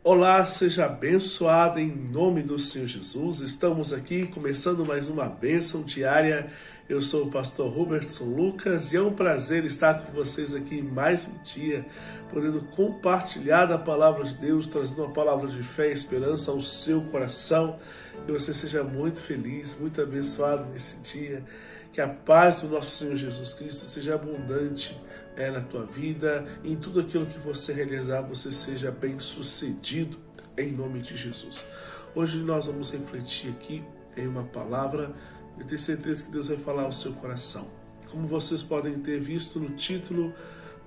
Olá, seja abençoado em nome do Senhor Jesus. Estamos aqui começando mais uma bênção diária. Eu sou o pastor Robertson Lucas e é um prazer estar com vocês aqui mais um dia, podendo compartilhar da palavra de Deus, trazendo uma palavra de fé e esperança ao seu coração. Que você seja muito feliz, muito abençoado nesse dia. Que a paz do nosso Senhor Jesus Cristo seja abundante na tua vida, em tudo aquilo que você realizar, você seja bem sucedido em nome de Jesus. Hoje nós vamos refletir aqui em uma palavra. Eu tenho certeza que Deus vai falar ao seu coração. Como vocês podem ter visto no título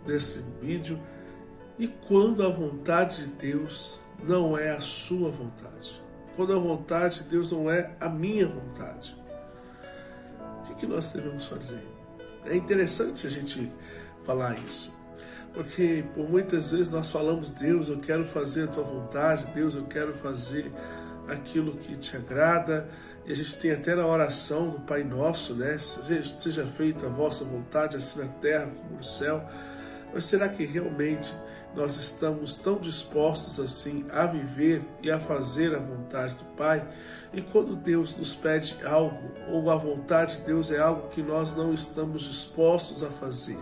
desse vídeo, e quando a vontade de Deus não é a sua vontade? Quando a vontade de Deus não é a minha vontade? O que nós devemos fazer? É interessante a gente falar isso, porque por muitas vezes nós falamos: Deus, eu quero fazer a tua vontade, Deus, eu quero fazer aquilo que te agrada, e a gente tem até na oração do Pai Nosso, né? Seja feita a vossa vontade, assim na terra como no céu. Mas será que realmente nós estamos tão dispostos assim a viver e a fazer a vontade do Pai? E quando Deus nos pede algo, ou a vontade de Deus é algo que nós não estamos dispostos a fazer,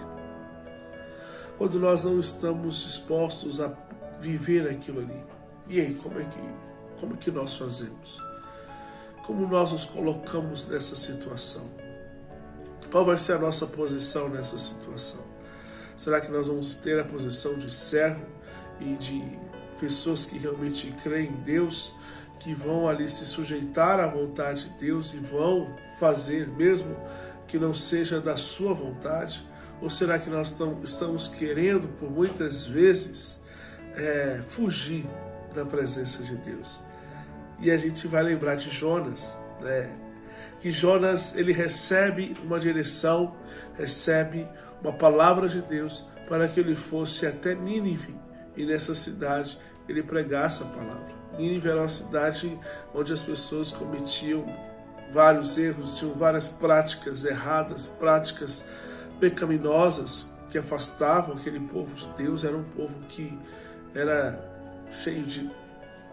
quando nós não estamos dispostos a viver aquilo ali, e aí, como é que nós fazemos? Como nós nos colocamos nessa situação? Qual vai ser a nossa posição nessa situação? Será que nós vamos ter a posição de servo e de pessoas que realmente creem em Deus, que vão ali se sujeitar à vontade de Deus e vão fazer mesmo que não seja da sua vontade? Ou será que nós estamos querendo, por muitas vezes, fugir da presença de Deus? E a gente vai lembrar de Jonas, né? Que Jonas, ele recebe uma direção, recebe uma palavra de Deus para que ele fosse até Nínive, e nessa cidade ele pregasse a palavra. Nínive era uma cidade onde as pessoas cometiam vários erros, tinham várias práticas erradas, práticas pecaminosas que afastavam aquele povo de Deus. Era um povo que era cheio de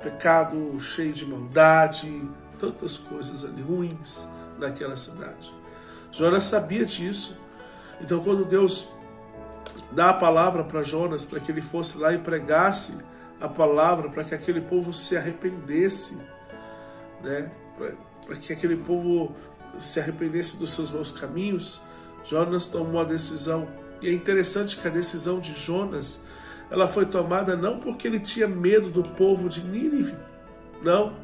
pecado, cheio de maldade, tantas coisas ali ruins naquela cidade. Jonas sabia disso. Então, quando Deus dá a palavra para Jonas, para que ele fosse lá e pregasse a palavra, para que aquele povo se arrependesse, né? Para que aquele povo se arrependesse dos seus maus caminhos, Jonas tomou a decisão. E é interessante que a decisão de Jonas, ela foi tomada não porque ele tinha medo do povo de Nínive. Não.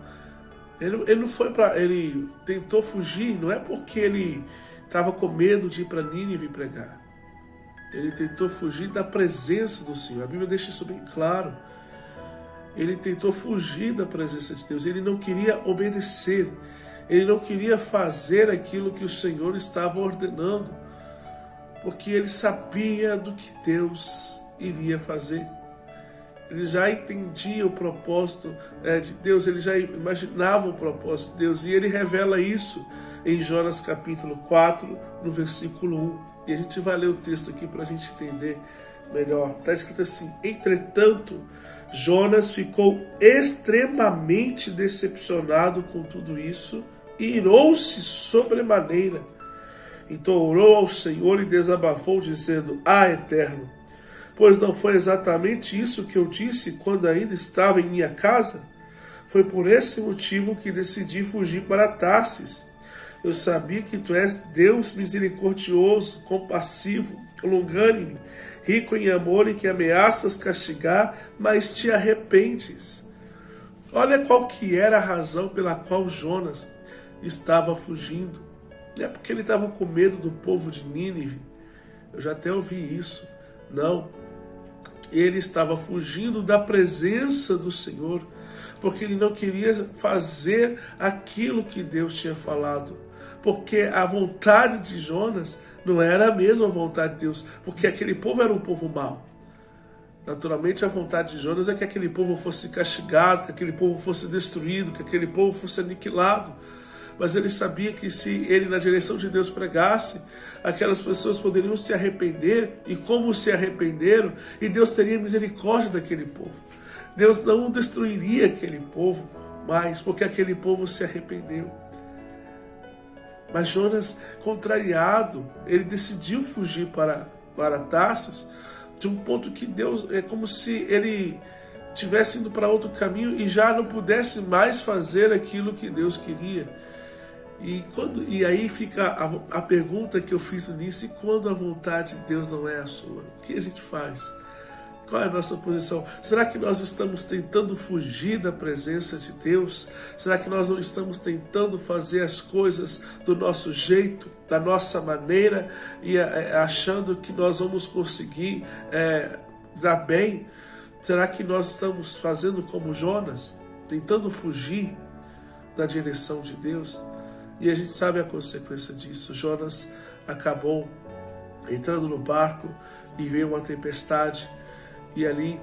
Ele tentou fugir, não é porque ele estava com medo de ir para Nínive pregar. Ele tentou fugir da presença do Senhor. A Bíblia deixa isso bem claro. Ele tentou fugir da presença de Deus. Ele não queria obedecer. Ele não queria fazer aquilo que o Senhor estava ordenando, porque ele sabia do que Deus iria fazer. Ele já entendia o propósito de Deus, ele já imaginava o propósito de Deus, e ele revela isso em Jonas capítulo 4, no versículo 1. E a gente vai ler o texto aqui para a gente entender melhor. Está escrito assim: entretanto, Jonas ficou extremamente decepcionado com tudo isso e irou-se sobremaneira. Então orou ao Senhor e desabafou, dizendo: Eterno, pois não foi exatamente isso que eu disse quando ainda estava em minha casa? Foi por esse motivo que decidi fugir para Tarsis. Eu sabia que tu és Deus misericordioso, compassivo, longânime, rico em amor e que ameaças castigar, mas te arrependes. Olha qual que era a razão pela qual Jonas estava fugindo. Não é porque ele estava com medo do povo de Nínive. Eu já até ouvi isso. Não. Ele estava fugindo da presença do Senhor, porque ele não queria fazer aquilo que Deus tinha falado. Porque a vontade de Jonas não era a mesma vontade de Deus, porque aquele povo era um povo mau. Naturalmente, a vontade de Jonas é que aquele povo fosse castigado, que aquele povo fosse destruído, que aquele povo fosse aniquilado. Mas ele sabia que se ele, na direção de Deus, pregasse, aquelas pessoas poderiam se arrepender, e como se arrependeram, e Deus teria misericórdia daquele povo. Deus não destruiria aquele povo mais, porque aquele povo se arrependeu. Mas Jonas, contrariado, ele decidiu fugir para Tarsis, de um ponto que Deus, é como se ele tivesse indo para outro caminho e já não pudesse mais fazer aquilo que Deus queria. E aí fica a pergunta que eu fiz no início: e quando a vontade de Deus não é a sua? O que a gente faz? Qual é a nossa posição? Será que nós estamos tentando fugir da presença de Deus? Será que nós não estamos tentando fazer as coisas do nosso jeito, da nossa maneira, e achando que nós vamos conseguir dar bem? Será que nós estamos fazendo como Jonas, tentando fugir da direção de Deus? E a gente sabe a consequência disso. Jonas acabou entrando no barco e veio uma tempestade. E ali,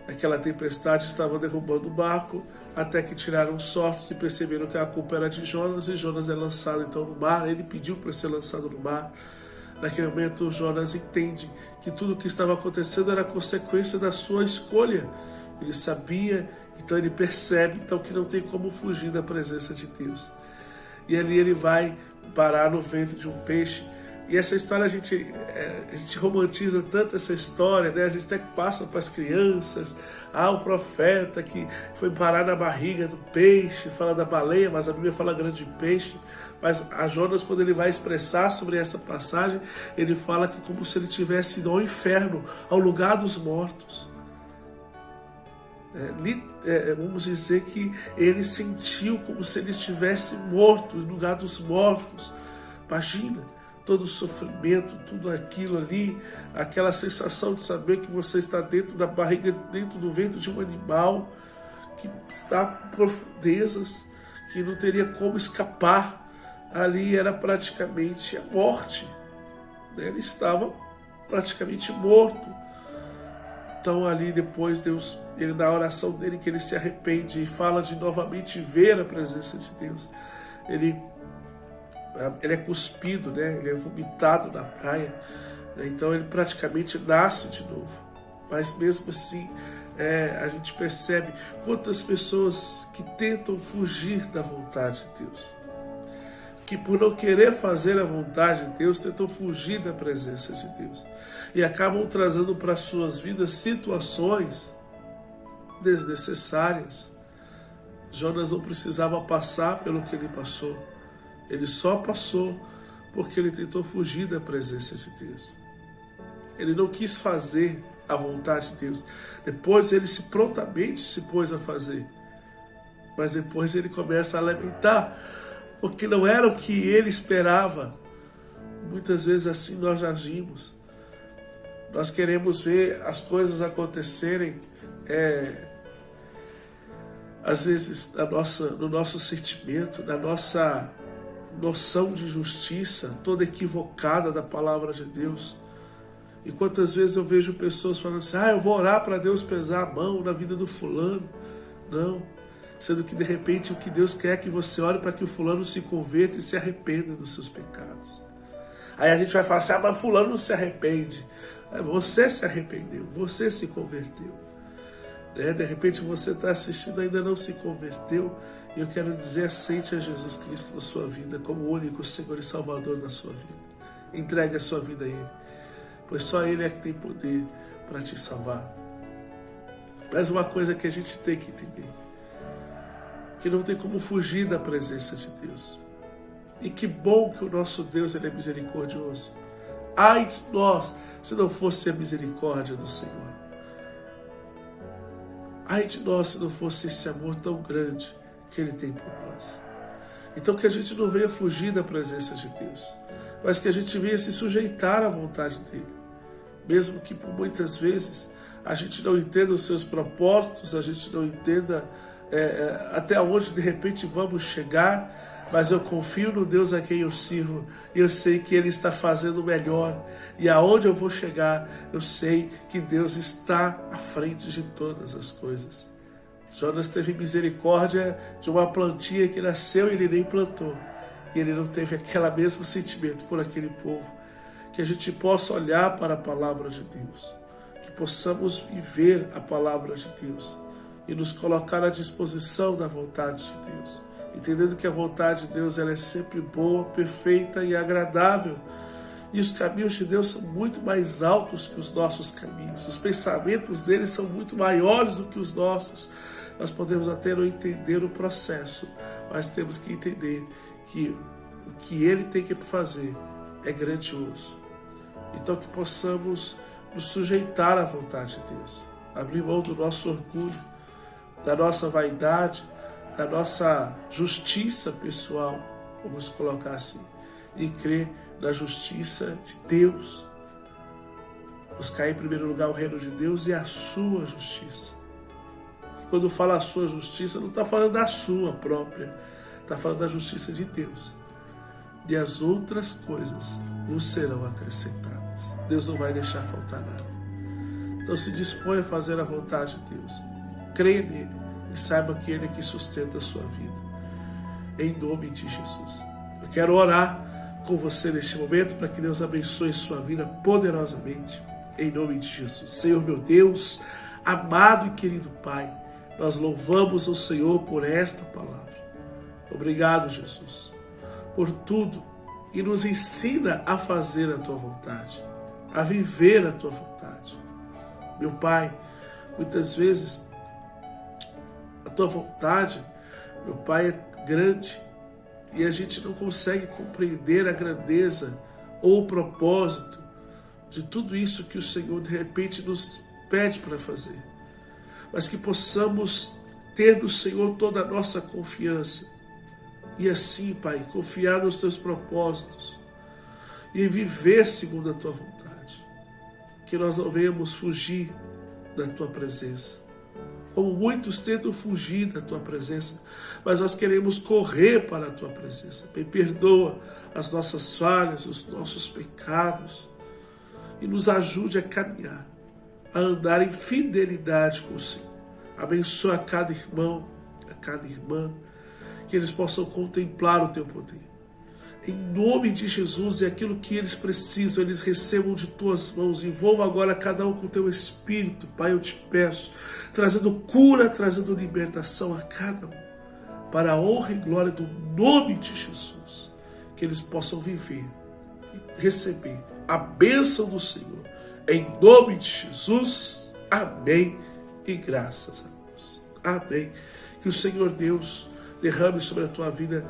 aquela tempestade estava derrubando o barco, até que tiraram sortes e perceberam que a culpa era de Jonas, e Jonas é lançado então no mar. Ele pediu para ser lançado no mar. Naquele momento, Jonas entende que tudo o que estava acontecendo era consequência da sua escolha. Ele sabia, então ele percebe então, que não tem como fugir da presença de Deus. E ali ele vai parar no ventre de um peixe. E essa história a gente romantiza tanto essa história, né? A gente até passa para as crianças. O profeta que foi parar na barriga do peixe, fala da baleia, mas a Bíblia fala grande peixe. Mas a Jonas, quando ele vai expressar sobre essa passagem, ele fala que como se ele tivesse ido ao inferno, ao lugar dos mortos. Vamos dizer que ele sentiu como se ele estivesse morto, no lugar dos mortos. Imagina todo o sofrimento, tudo aquilo ali, aquela sensação de saber que você está dentro da barriga, dentro do ventre de um animal que está em profundezas, que não teria como escapar. Ali era praticamente a morte, né? Ele estava praticamente morto. Então ali depois Deus, ele na oração dele, que ele se arrepende e fala de novamente ver a presença de Deus, ele é cuspido, né? Ele é vomitado na praia, né? Então ele praticamente nasce de novo. Mas mesmo assim, a gente percebe quantas pessoas que tentam fugir da vontade de Deus, que por não querer fazer a vontade de Deus, tentam fugir da presença de Deus e acabam trazendo para suas vidas situações desnecessárias. Jonas não precisava passar pelo que ele passou. Ele só passou porque ele tentou fugir da presença de Deus. Ele não quis fazer a vontade de Deus. Depois ele prontamente se pôs a fazer. Mas depois ele começa a lamentar, porque não era o que ele esperava. Muitas vezes assim nós agimos. Nós queremos ver as coisas acontecerem, às vezes no nosso sentimento, na nossa noção de justiça, toda equivocada da palavra de Deus. E quantas vezes eu vejo pessoas falando assim: eu vou orar para Deus pesar a mão na vida do fulano. Não. Sendo que de repente o que Deus quer é que você ore para que o fulano se converta e se arrependa dos seus pecados. Aí a gente vai falar assim: mas fulano não se arrepende. Você se arrependeu, você se converteu. De repente você está assistindo e ainda não se converteu. E eu quero dizer: aceite a Jesus Cristo na sua vida como o único Senhor e Salvador na sua vida. Entregue a sua vida a Ele, pois só Ele é que tem poder para te salvar. Mas uma coisa que a gente tem que entender, que não tem como fugir da presença de Deus. E que bom que o nosso Deus, ele é misericordioso. Ai de nós, se não fosse a misericórdia do Senhor. Ai de nós, se não fosse esse amor tão grande que Ele tem por nós. Então que a gente não venha fugir da presença de Deus, mas que a gente venha se sujeitar à vontade dEle. Mesmo que por muitas vezes a gente não entenda os seus propósitos, a gente não entenda até onde de repente vamos chegar, mas eu confio no Deus a quem eu sirvo, e eu sei que Ele está fazendo o melhor, e aonde eu vou chegar, eu sei que Deus está à frente de todas as coisas. Jonas teve misericórdia de uma plantinha que nasceu e ele nem plantou, e ele não teve aquele mesmo sentimento por aquele povo. Que a gente possa olhar para a palavra de Deus, que que possamos viver a palavra de Deus e nos colocar à disposição da vontade de Deus, entendendo que a vontade de Deus ela é sempre boa, perfeita e agradável. E os caminhos de Deus são muito mais altos que os nossos caminhos. Os pensamentos dele são muito maiores do que os nossos. Nós podemos até não entender o processo, mas temos que entender que o que ele tem que fazer é grandioso. Então que possamos nos sujeitar à vontade de Deus, abrir mão do nosso orgulho, da nossa vaidade, da nossa justiça pessoal, vamos colocar assim, e crer na justiça de Deus. Buscar em primeiro lugar o reino de Deus e a sua justiça. E quando fala a sua justiça, não está falando da sua própria, está falando da justiça de Deus. E as outras coisas nos serão acrescentadas. Deus não vai deixar faltar nada. Então se dispõe a fazer a vontade de Deus. Creia nele e saiba que ele é que sustenta a sua vida. Em nome de Jesus. Eu quero orar com você neste momento para que Deus abençoe sua vida poderosamente. Em nome de Jesus. Senhor meu Deus, amado e querido Pai, nós louvamos o Senhor por esta palavra. Obrigado, Jesus, por tudo e nos ensina a fazer a Tua vontade, a viver a Tua vontade. Meu Pai, muitas vezes a Tua vontade, meu Pai, é grande e a gente não consegue compreender a grandeza ou o propósito de tudo isso que o Senhor de repente nos pede para fazer. Mas que possamos ter no Senhor toda a nossa confiança e assim, Pai, confiar nos Teus propósitos e viver segundo a Tua vontade. Que nós não venhamos fugir da Tua presença, como muitos tentam fugir da Tua presença, mas nós queremos correr para a Tua presença. Pai, perdoa as nossas falhas, os nossos pecados e nos ajude a caminhar, a andar em fidelidade com o Senhor. Abençoa a cada irmão, a cada irmã, que eles possam contemplar o Teu poder. Em nome de Jesus, é aquilo que eles precisam, eles recebam de Tuas mãos. Envolva agora cada um com o Teu Espírito, Pai, eu te peço, trazendo cura, trazendo libertação a cada um, para a honra e glória do nome de Jesus, que eles possam viver e receber a bênção do Senhor. Em nome de Jesus, amém e graças a Deus. Amém. Que o Senhor Deus derrame sobre a tua vida,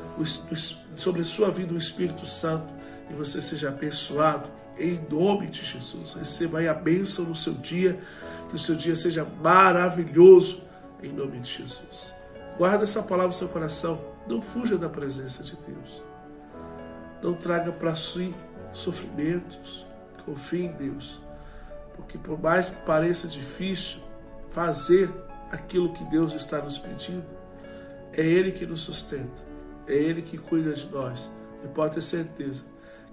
sobre a sua vida o Espírito Santo e você seja abençoado em nome de Jesus. Receba aí a bênção no seu dia, que o seu dia seja maravilhoso em nome de Jesus. Guarda essa palavra no seu coração, não fuja da presença de Deus. Não traga para si sofrimentos, confie em Deus, porque por mais que pareça difícil fazer aquilo que Deus está nos pedindo, é Ele que nos sustenta, é Ele que cuida de nós. E pode ter certeza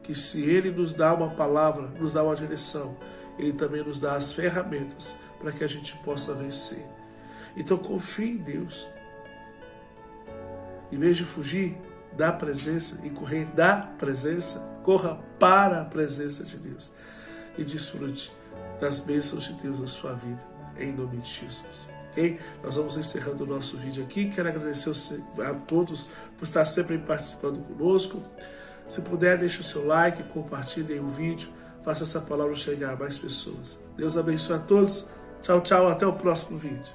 que se Ele nos dá uma palavra, nos dá uma direção, Ele também nos dá as ferramentas para que a gente possa vencer. Então confie em Deus. Em vez de fugir da presença e correr da presença, corra para a presença de Deus e desfrute das bênçãos de Deus na sua vida, em nome de Jesus. Ok? Nós vamos encerrando o nosso vídeo aqui. Quero agradecer a todos por estar sempre participando conosco. Se puder, deixe o seu like, compartilhe o vídeo, faça essa palavra chegar a mais pessoas. Deus abençoe a todos. Tchau, tchau, até o próximo vídeo.